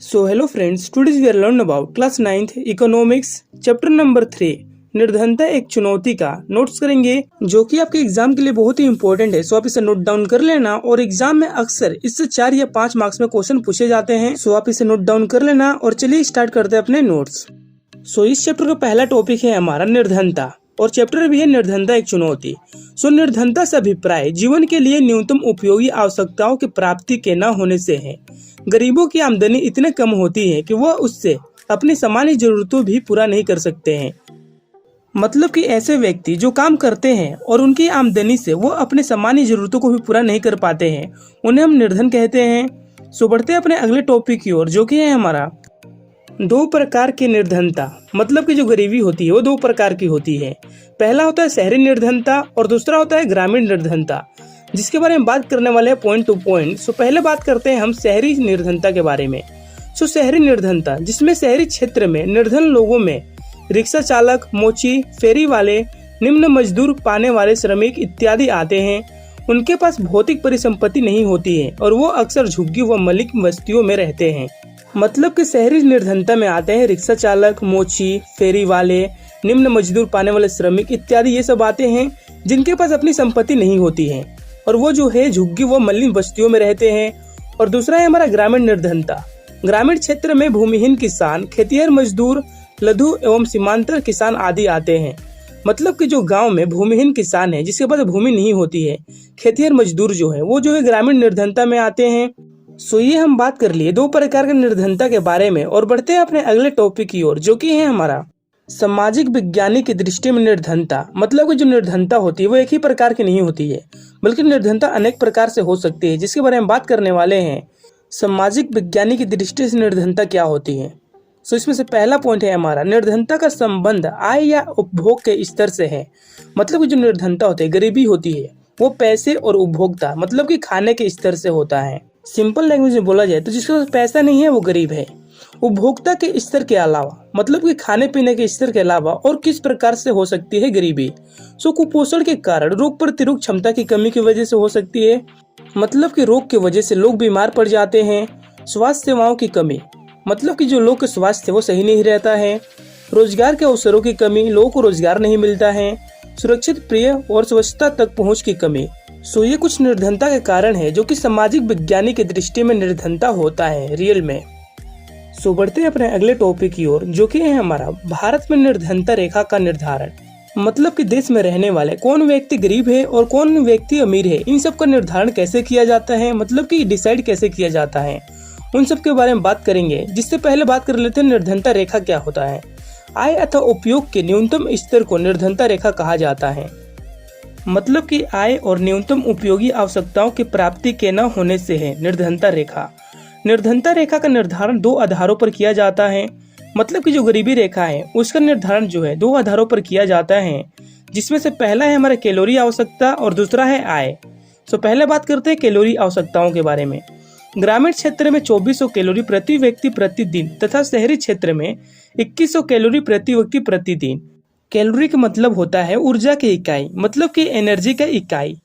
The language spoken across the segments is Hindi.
So hello friends, today we are learn about class 9th economics chapter number 3 निर्धनता एक चुनौती का नोट्स करेंगे जो कि आपके एग्जाम के लिए बहुत ही इंपॉर्टेंट है। सो आप इसे नोट डाउन कर लेना और एग्जाम में अक्सर इससे 4 या 5 मार्क्स में क्वेश्चन पूछे जाते हैं। सो आप इसे नोट डाउन कर लेना और चलिए स्टार्ट करते हैं अपने नोट्स। सो इस चैप्टर का पहला टॉपिक है हमारा निर्धनता और चैप्टर भी है निर्धनता एक चुनौती। सो निर्धनता से अभिप्राय जीवन के लिए न्यूनतम उपयोगी आवश्यकताओं की प्राप्ति के न होने से है। गरीबों की आमदनी इतने कम होती है कि वह उससे अपनी सामान्य जरूरतों भी पूरा नहीं कर सकते हैं। मतलब कि ऐसे व्यक्ति जो काम करते हैं और उनकी आमदनी से वो अपने सामान्य जरूरतों को भी पूरा नहीं कर पाते हैं, उन्हें हम निर्धन कहते हैं। सो बढ़ते हैं अपने अगले टॉपिक की ओर जो कि है हमारा 2 प्रकार की निर्धनता। मतलब कि जो गरीबी होती है वो 2 प्रकार की होती है। पहला होता है शहरी निर्धनता और दूसरा होता है ग्रामीण निर्धनता, जिसके बारे में बात करने वाले हैं पॉइंट टू पॉइंट। सो पहले बात करते हैं हम शहरी निर्धनता के बारे में। सो शहरी निर्धनता जिसमें शहरी क्षेत्र में निर्धन लोगों में रिक्शा चालक, मोची, फेरी वाले, निम्न मजदूर पाने वाले श्रमिक इत्यादि आते हैं। उनके पास भौतिक परिसंपत्ति नहीं होती है और वो अक्सर झुग्गी व मलिक बस्तियों में रहते हैं। मतलब कि शहरी निर्धनता में आते हैं रिक्शा चालक, मोची, फेरी वाले, निम्न मजदूर पाने वाले श्रमिक इत्यादि ये सब आते हैं जिनके पास अपनी संपत्ति नहीं होती है और वो जो है झुग्गी व मलिन बस्तियों में रहते हैं। और दूसरा है हमारा ग्रामीण निर्धनता। ग्रामीण क्षेत्र में भूमिहीन किसान, खेतिहर मजदूर, लघु एवं सीमांतर किसान आदि आते हैं। मतलब कि जो गांव में भूमिहीन किसान है जिसके पास भूमि नहीं होती है, खेतिहर मजदूर जो है वो जो है ग्रामीण निर्धनता में आते हैं। सो ये हम बात कर लिए 2 प्रकार के निर्धनता के बारे में और बढ़ते हैं अपने अगले टॉपिक की ओर जो कि है हमारा सामाजिक विज्ञानी की दृष्टि में निर्धनता। मतलब कि जो निर्धनता होती है वो एक ही प्रकार की नहीं होती है, बल्कि निर्धनता अनेक प्रकार से हो सकती है, जिसके बारे में बात करने वाले हैं। सामाजिक विज्ञानी की दृष्टि से निर्धनता क्या होती है। सो इसमें से पहला पॉइंट है हमारा निर्धनता का संबंध आय या उपभोग के स्तर से है। मतलब कि जो निर्धनता होती है, गरीबी होती है, वो पैसे और उपभोक्ता मतलब कि खाने के स्तर से होता है। सिंपल लैंग्वेज में बोला जाए तो जिसके पास पैसा नहीं है वो गरीब है। उपभोक्ता के स्तर के अलावा मतलब कि खाने पीने के स्तर के अलावा और किस प्रकार से हो सकती है गरीबी। सो कुपोषण के कारण रोग प्रतिरोधक क्षमता की कमी की वजह से हो सकती है। मतलब कि रोग की वजह से लोग बीमार पड़ जाते हैं। स्वास्थ्य सेवाओं की कमी मतलब कि जो लोग के स्वास्थ्य वो सही नहीं रहता है। रोजगार के अवसरों की कमी, लोगों को रोजगार नहीं मिलता है। सुरक्षित प्रिय और स्वच्छता तक पहुँच की कमी। सो ये कुछ निर्धनता के कारण है जो कि सामाजिक विज्ञानी की दृष्टि में निर्धनता होता है रियल में। सो बढ़ते हैं अपने अगले टॉपिक की ओर जो कि है हमारा भारत में निर्धनता रेखा का निर्धारण। मतलब कि देश में रहने वाले कौन व्यक्ति गरीब है और कौन व्यक्ति अमीर है, इन सब का निर्धारण कैसे किया जाता है, मतलब कि डिसाइड कैसे किया जाता है, उन सब के बारे में बात करेंगे। जिससे पहले बात कर लेते हैं निर्धनता रेखा क्या होता है। आय अथवा उपयोग के न्यूनतम स्तर को निर्धनता रेखा कहा जाता है। मतलब कि आय और न्यूनतम उपयोगी आवश्यकताओं की प्राप्ति के न होने से है निर्धनता रेखा। निर्धनता रेखा का निर्धारण 2 आधारों पर किया जाता है। मतलब कि जो गरीबी रेखा है उसका निर्धारण जो है 2 आधारों पर किया जाता है, जिसमें से पहला है हमारा कैलोरी आवश्यकता और दूसरा है आय। सो पहले बात करते हैं कैलोरी आवश्यकताओं के बारे में। ग्रामीण क्षेत्र में 2400 कैलोरी प्रति व्यक्ति प्रतिदिन तथा शहरी क्षेत्र में 2100 कैलोरी प्रति व्यक्ति प्रतिदिन। कैलोरी का मतलब होता है ऊर्जा की इकाई, मतलब कि एनर्जी का इकाई।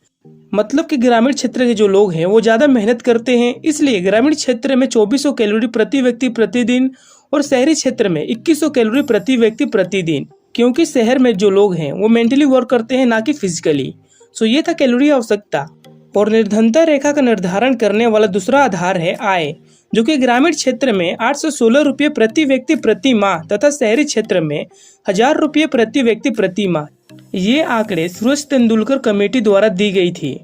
मतलब कि ग्रामीण क्षेत्र के जो लोग हैं वो ज्यादा मेहनत करते हैं, इसलिए ग्रामीण क्षेत्र में 2400 कैलोरी प्रति व्यक्ति प्रतिदिन और शहरी क्षेत्र में 2100 कैलोरी प्रति व्यक्ति प्रतिदिन, क्योंकि शहर में जो लोग हैं वो मेंटली वर्क करते हैं ना कि फिजिकली। सो ये था कैलोरी आवश्यकता। और निर्धनता रेखा का निर्धारण करने वाला दूसरा आधार है आय, जो कि ग्रामीण क्षेत्र में 816 रुपये प्रति व्यक्ति प्रति माह तथा शहरी क्षेत्र में 1000 रुपये प्रति व्यक्ति प्रति माह। ये आंकड़े सुरेश तेंदुलकर कमेटी द्वारा दी गई थी।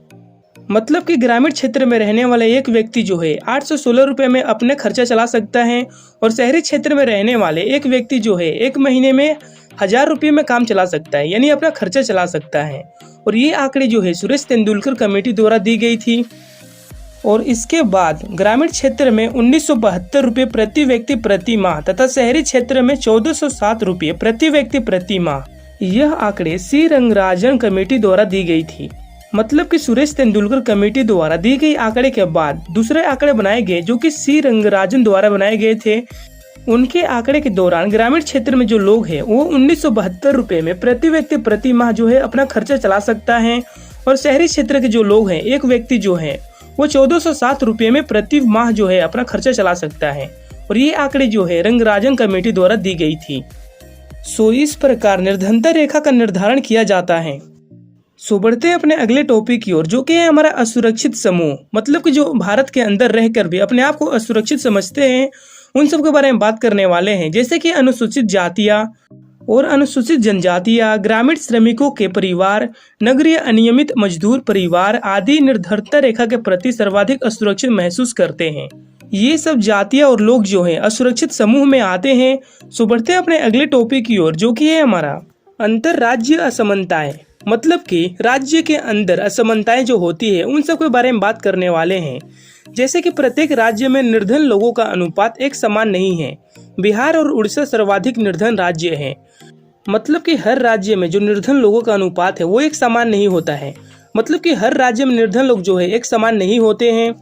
मतलब कि ग्रामीण क्षेत्र में रहने वाला एक व्यक्ति जो है 816 रुपये में अपने खर्चा चला सकता है और शहरी क्षेत्र में रहने वाले एक व्यक्ति जो है 1 महीने में 1000 रुपये में काम चला सकता है, यानी अपना खर्चा चला सकता है। और ये आंकड़े जो है सुरेश तेंदुलकर कमेटी द्वारा दी गई थी। और इसके बाद ग्रामीण क्षेत्र में 1972 रुपये प्रति व्यक्ति प्रति माह तथा शहरी क्षेत्र में 1407 रुपये प्रति व्यक्ति प्रति माह। यह आंकड़े सी रंगराजन कमेटी द्वारा दी गई थी। मतलब कि सुरेश तेंदुलकर कमेटी द्वारा दी गई आंकड़े के बाद दूसरे आंकड़े बनाए गए जो कि सी रंगराजन द्वारा बनाए गए थे। उनके आंकड़े के दौरान ग्रामीण क्षेत्र में जो लोग हैं वो 1972 रुपये में प्रति व्यक्ति प्रति माह जो है अपना खर्चा चला सकता है और शहरी क्षेत्र के जो लोग हैं एक व्यक्ति जो है वो 1407 रुपये में प्रति माह जो है अपना खर्चा चला सकता है। और ये आंकड़े जो है रंगराजन कमेटी द्वारा दी गई थी। सो इस प्रकार निर्धनता रेखा का निर्धारण किया जाता है। सो बढ़ते हैं अपने अगले टॉपिक की ओर, जो कि है हमारा असुरक्षित समूह। मतलब कि जो भारत के अंदर रहकर भी अपने आप को असुरक्षित समझते हैं, उन सब के बारे में बात करने वाले हैं। जैसे कि अनुसूचित जातियां और अनुसूचित जनजातियां, ग्रामीण श्रमिकों के परिवार, नगरीय अनियमित मजदूर परिवार आदि निर्धनता रेखा के प्रति सर्वाधिक असुरक्षित महसूस करते हैं। ये सब जातियां और लोग जो है असुरक्षित समूह में आते हैं। सो बढ़ते हैं अपने अगले टॉपिक की ओर, जो कि है हमारा अंतरराज्य असमानताएं। मतलब कि राज्य के अंदर असमानताएं जो होती है, उन सब के बारे में बात करने वाले हैं। जैसे कि प्रत्येक राज्य में निर्धन लोगों का अनुपात एक समान नहीं है। बिहार और उड़ीसा सर्वाधिक निर्धन राज्य है। मतलब कि हर राज्य में जो निर्धन लोगों का अनुपात है वो एक समान नहीं होता है। मतलब कि हर राज्य में निर्धन लोग जो है एक समान नहीं होते हैं।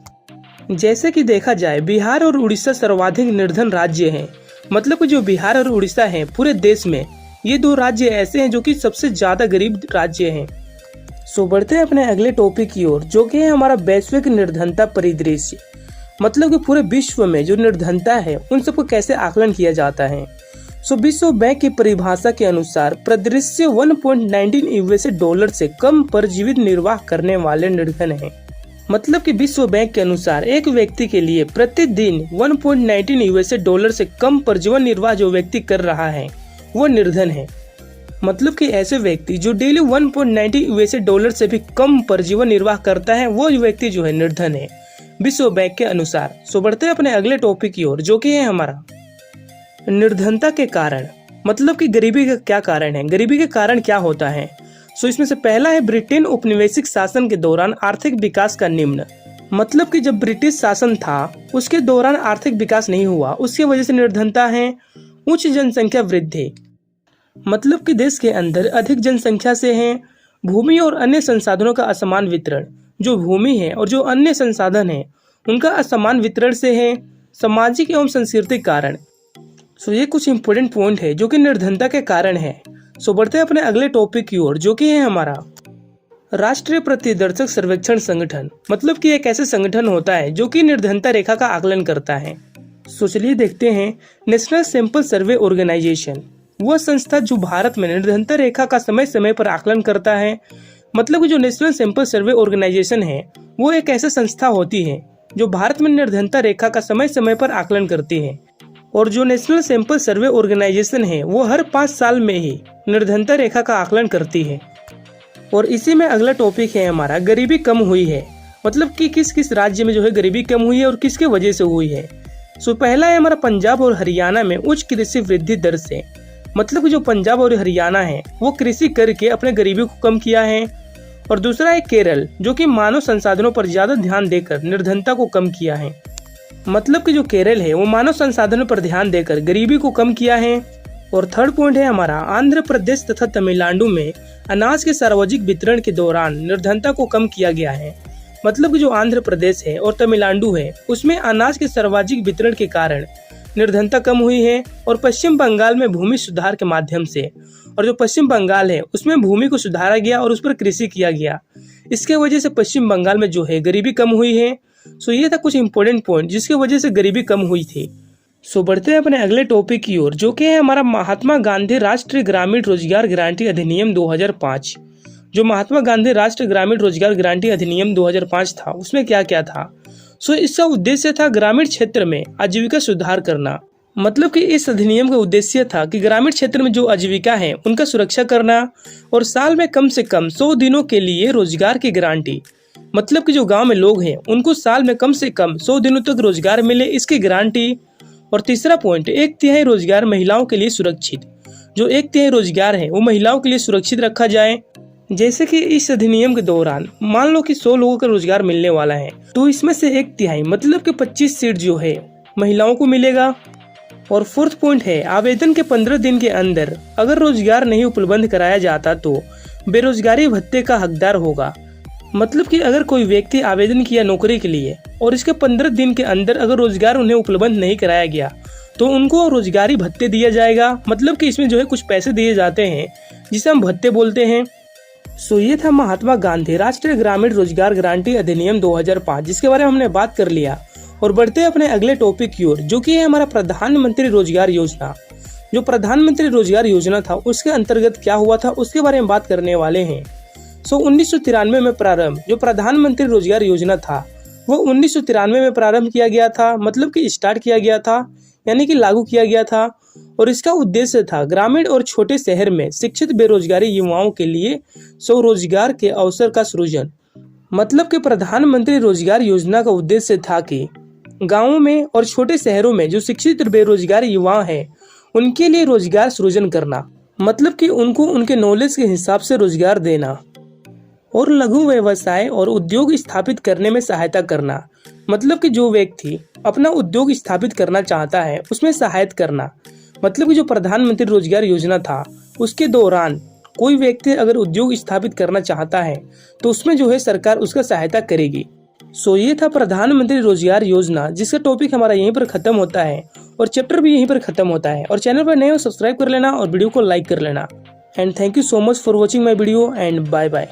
जैसे कि देखा जाए, बिहार और उड़ीसा सर्वाधिक निर्धन राज्य हैं। मतलब कि जो बिहार और उड़ीसा है पूरे देश में, ये दो राज्य ऐसे हैं जो कि सबसे ज्यादा गरीब राज्य हैं। सो बढ़ते हैं अपने अगले टॉपिक की ओर, जो कि है हमारा वैश्विक निर्धनता परिदृश्य। मतलब कि पूरे विश्व में जो निर्धनता है उन सबको कैसे आकलन किया जाता है। सो विश्व बैंक की परिभाषा के अनुसार परिदृश्य 1.19 यूएसए डॉलर से कम पर जीवित निर्वाह करने वाले निर्धन हैं। मतलब कि विश्व बैंक के अनुसार एक व्यक्ति के लिए प्रतिदिन 1.19 यूएसए डॉलर से कम पर जीवन निर्वाह जो व्यक्ति कर रहा है वो निर्धन है। मतलब कि ऐसे व्यक्ति जो डेली 1.90 यूएसए डॉलर से भी कम पर जीवन निर्वाह करता है वो व्यक्ति जो है निर्धन है विश्व बैंक के अनुसार। सो बढ़ते हैं अपने अगले टॉपिक की ओर, जो कि है हमारा निर्धनता के कारण। मतलब कि गरीबी का क्या कारण है, गरीबी के कारण क्या होता है। सो इसमें से पहला है ब्रिटेन उपनिवेशिक शासन के दौरान आर्थिक विकास का निम्न। मतलब कि जब ब्रिटिश शासन था उसके दौरान आर्थिक विकास नहीं हुआ, उसकी वजह से निर्धनता है। उच्च जनसंख्या वृद्धि। मतलब कि देश के अंदर अधिक जनसंख्या से है। भूमि और अन्य संसाधनों का असमान वितरण। जो भूमि है और जो अन्य संसाधन है उनका असमान वितरण से है। सामाजिक एवं सांस्कृतिक कारण। सो ये कुछ इंपॉर्टेंट पॉइंट है जो कि निर्धनता के कारण है। सो बढ़ते हैं अपने अगले टॉपिक की ओर, जो कि है हमारा राष्ट्रीय प्रतिदर्शक सर्वेक्षण संगठन। मतलब कि एक ऐसे संगठन होता है जो कि निर्धनता रेखा का आकलन करता है। सो चलिए देखते हैं। नेशनल सैंपल सर्वे ऑर्गेनाइजेशन वह संस्था जो भारत में निर्धनता रेखा का समय समय पर आकलन करता है। मतलब कि जो नेशनल सैंपल सर्वे ऑर्गेनाइजेशन है वो एक ऐसी संस्था होती है जो भारत में निर्धनता रेखा का समय समय पर आकलन करती है। और जो नेशनल सैंपल सर्वे ऑर्गेनाइजेशन है वो हर 5 साल में ही निर्धनता रेखा का आकलन करती है। और इसी में अगला टॉपिक है हमारा गरीबी कम हुई है। मतलब कि किस किस राज्य में जो है गरीबी कम हुई है और किसके वजह से हुई है। सो पहला है हमारा पंजाब और हरियाणा में उच्च कृषि वृद्धि दर से। मतलब कि जो पंजाब और हरियाणा है वो कृषि करके अपने गरीबी को कम किया है। और दूसरा है केरल, जो कि मानव संसाधनों पर ज्यादा ध्यान देकर निर्धनता को कम किया है। मतलब कि जो केरल है वो मानव संसाधनों पर ध्यान देकर गरीबी को कम किया है। और थर्ड पॉइंट है हमारा आंध्र प्रदेश तथा तमिलनाडु में अनाज के सार्वजनिक वितरण के दौरान निर्धनता को कम किया गया है। मतलब कि जो आंध्र प्रदेश है और तमिलनाडु है उसमें अनाज के सार्वजनिक वितरण के कारण निर्धनता कम हुई है। और पश्चिम बंगाल में भूमि सुधार के माध्यम से, और जो पश्चिम बंगाल है उसमें भूमि को सुधारा गया और उस पर कृषि किया गया। इसके वजह से पश्चिम बंगाल में जो है गरीबी कम हुई है। सो ये था कुछ इंपॉर्टेंट पॉइंट जिसकी वजह से गरीबी कम हुई थी। सो बढ़ते हैं अपने अगले टॉपिक की ओर, जो कि है हमारा महात्मा गांधी राष्ट्रीय ग्रामीण रोजगार गारंटी अधिनियम 2005। जो महात्मा गांधी राष्ट्रीय ग्रामीण रोजगार गारंटी अधिनियम 2005 था उसमें क्या क्या था। सो इसका उद्देश्य था ग्रामीण क्षेत्र में आजीविका सुधार करना। मतलब कि इस अधिनियम का उद्देश्य था कि ग्रामीण क्षेत्र में जो आजीविका है उनका सुरक्षा करना और साल में कम से कम 100 दिनों के लिए रोजगार की गारंटी। मतलब कि जो गांव में लोग हैं उनको साल में कम से कम 100 दिनों तक रोजगार मिले, इसकी गारंटी। और तीसरा पॉइंट 1/3 रोजगार महिलाओं के लिए सुरक्षित। जो 1/3 रोजगार है वो महिलाओं के लिए सुरक्षित रखा जाए। जैसे कि इस अधिनियम के दौरान मान लो कि 100 लोगों का रोजगार मिलने वाला है तो इसमें से 1/3 मतलब कि 25 सीट जो है महिलाओं को मिलेगा। और फोर्थ पॉइंट है आवेदन के 15 दिन के अंदर अगर रोजगार नहीं उपलब्ध कराया जाता तो बेरोजगारी भत्ते का हकदार होगा। मतलब कि अगर कोई व्यक्ति आवेदन किया नौकरी के लिए और इसके 15 दिन के अंदर अगर रोजगार उन्हें उपलब्ध नहीं कराया गया तो उनको रोजगारी भत्ते दिया जाएगा। मतलब कि इसमें जो है कुछ पैसे दिए जाते हैं जिसे हम भत्ते बोलते हैं। सो ये था महात्मा गांधी राष्ट्रीय ग्रामीण रोजगार गारंटी अधिनियम 2005 जिसके बारे में हमने बात कर लिया। और बढ़ते हैं अपने अगले टॉपिक की ओर, जो कि है हमारा प्रधानमंत्री रोजगार योजना। जो प्रधानमंत्री रोजगार योजना था उसके अंतर्गत क्या हुआ था उसके बारे में बात करने वाले हैं। 1993 में प्रारंभ जो प्रधानमंत्री रोजगार योजना था वो 1993 में प्रारंभ किया गया था, मतलब कि स्टार्ट किया गया था, यानी कि लागू किया गया था। और इसका उद्देश्य था ग्रामीण और छोटे शहर में शिक्षित बेरोजगारी युवाओं के लिए स्वरोजगार के अवसर का सृजन। मतलब कि प्रधानमंत्री रोजगार योजना का उद्देश्य था कि गांवों में और छोटे शहरों में जो शिक्षित और बेरोजगार युवा हैं उनके लिए रोजगार सृजन करना, मतलब कि उनको उनके नॉलेज के हिसाब से रोजगार देना और लघु व्यवसाय और उद्योग स्थापित करने में सहायता करना। मतलब कि जो व्यक्ति अपना उद्योग स्थापित करना चाहता है उसमें सहायता करना। मतलब कि जो प्रधानमंत्री रोजगार योजना था उसके दौरान कोई व्यक्ति अगर उद्योग स्थापित करना चाहता है तो उसमें जो है सरकार उसका सहायता करेगी। ये था प्रधानमंत्री रोजगार योजना, जिसका टॉपिक हमारा यहीं पर खत्म होता है और चैप्टर भी यहीं पर खत्म होता है। और चैनल पर नए हो सब्सक्राइब कर लेना और वीडियो को लाइक कर लेना। And thank you so much for watching my video and bye bye.